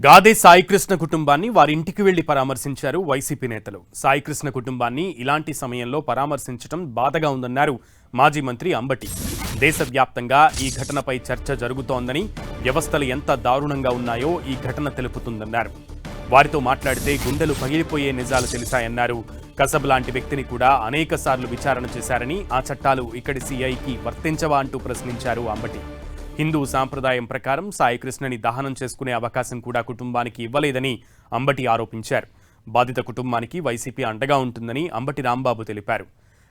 గాదే సాయికృష్ణ కుటుంబాన్ని వారింటికి వెళ్లి పరామర్శించారు వైసీపీ నేతలు. సాయికృష్ణ కుటుంబాన్ని ఇలాంటి సమయంలో పరామర్శించడం బాధగా ఉందన్నారు మాజీ మంత్రి అంబటి. దేశవ్యాప్తంగా ఈ ఘటనపై చర్చ జరుగుతోందని, వ్యవస్థలు ఎంత దారుణంగా ఉన్నాయో ఈ ఘటన తెలుపుతుందన్నారు. వారితో మాట్లాడితే గుండెలు పగిలిపోయే నిజాలు తెలిసాయన్నారు. కసబ్ లాంటి వ్యక్తిని కూడా అనేకసార్లు విచారణ చేశారని, ఆ చట్టాలు ఇక్కడి సీఐకి వర్తించవా అంటూ ప్రశ్నించారు అంబటి. హిందూ సాంప్రదాయం ప్రకారం సాయికృష్ణని దహనం చేసుకునే అవకాశం కూడా కుటుంబానికి ఇవ్వలేదని అంబటి ఆరోపించారు. బాధిత కుటుంబానికి వైసీపీ అండగా ఉంటుందని అంబటి రాంబాబు తెలిపారు.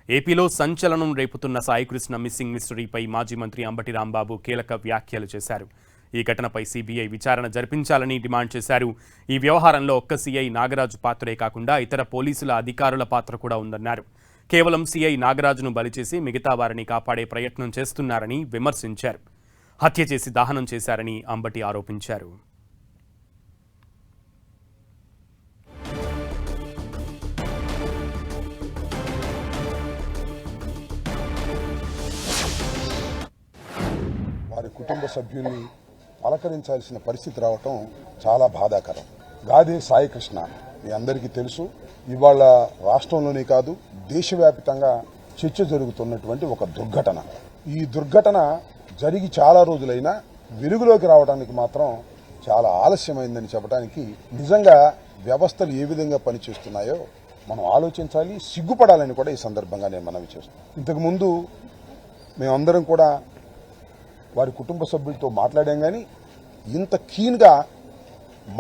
ఏపీలో సంచలనం రేపుతున్న సాయికృష్ణ మిస్సింగ్ మిస్టరీపై మాజీ మంత్రి అంబటి రాంబాబు కీలక వ్యాఖ్యలు చేశారు. ఈ ఘటనపై సీబీఐ విచారణ జరిపించాలని డిమాండ్ చేశారు. ఈ వ్యవహారంలో ఒక్క సీఐ నాగరాజు పాత్రే కాకుండా ఇతర పోలీసుల అధికారుల పాత్ర కూడా ఉందన్నారు. కేవలం సీఐ నాగరాజును బలిచేసి మిగతా వారిని కాపాడే ప్రయత్నం చేస్తున్నారని విమర్శించారు. హత్య చేసి దహనం చేశారని అంబటి ఆరోపించారు. వారి కుటుంబ సభ్యుల్ని పలకరించాల్సిన పరిస్థితి రావటం చాలా బాధాకరం. గాదే సాయికృష్ణ మీ అందరికీ తెలుసు, ఇవాళ రాష్ట్రంలోనే కాదు దేశవ్యాప్తంగా చర్చ జరుగుతున్నటువంటి ఒక దుర్ఘటన. ఈ దుర్ఘటన జరిగి చాలా రోజులైనా వెలుగులోకి రావడానికి మాత్రం చాలా ఆలస్యమైందని చెప్పడానికి నిజంగా వ్యవస్థలు ఏ విధంగా పనిచేస్తున్నాయో మనం ఆలోచించాలి, సిగ్గుపడాలని కూడా ఈ సందర్భంగా నేను మనవి చేస్తున్నాను. ఇంతకుముందు మేమందరం కూడా వారి కుటుంబ సభ్యులతో మాట్లాడాం, కానీ ఇంత కీన్గా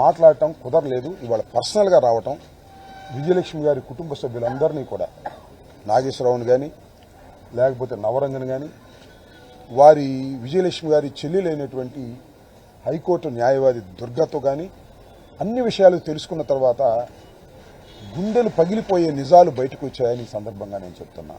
మాట్లాడటం కుదరలేదు. ఇవాళ పర్సనల్గా రావటం, విజయలక్ష్మి గారి కుటుంబ సభ్యులందరినీ కూడా, నాగేశ్వరరావుని కానీ లేకపోతే నవరంగన్ కానీ, వారి విజయలక్ష్మి గారి చెల్లెలైనటువంటి హైకోర్టు న్యాయవాది దుర్గతో కానీ అన్ని విషయాలు తెలుసుకున్న తర్వాత గుండెలు పగిలిపోయే నిజాలు బయటకు వచ్చాయని సందర్భంగా నేను చెప్తున్నా.